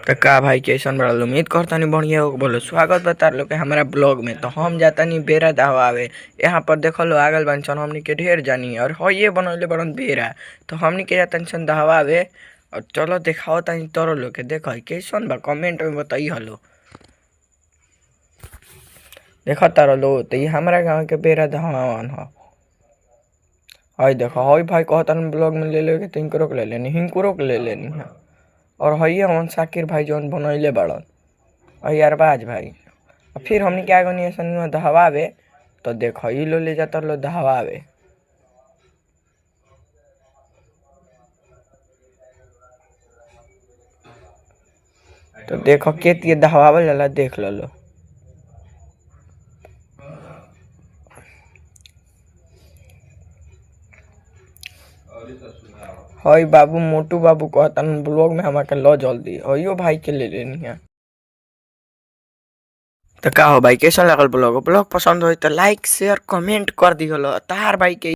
तो का भाई कैसन बड़ा उम्मीद करता नहीं बढ़िया हो बोलो स्वागत बता लोग के हमारा ब्लॉग में। तो हम जाता नहीं बेरा दहवावे। यहाँ पर देखो लो आगल बंचन हमनी के ढेर जानी और हो ये बनौले बड़न बेरा। तो हमनी के जाता सन दहवावे और चलो दिखाओ तनी तोरो लोग के देखो कैसन बा कमेंट में बताई हलो। देखो तारो लो तो ये हमारा गाँव के बेरा दहवावन हो। हई देखो हई भाई कहता ब्लॉग में ले ले के तिनको ले लेनी हिंको रोक ले लेनी है। और हई हमन साकिर भाई जौन बनैले बड़न और अरबाज भाई। फिर हमनी क्या गनी ऐसा दहवावे तो देखो ई लो ले जाता लो दहवावे। तो देखो केतिए दहवावल जाला देख लो। हई बाबू मोटू बाबू कहता ब्लॉग में हमारे लो जल्दी हइयो भाई के ले लेनी है। तो का हो भाई कैसा लगल ब्लॉग पसंद हो तो लाइक शेयर कमेंट कर दी तार भाई के।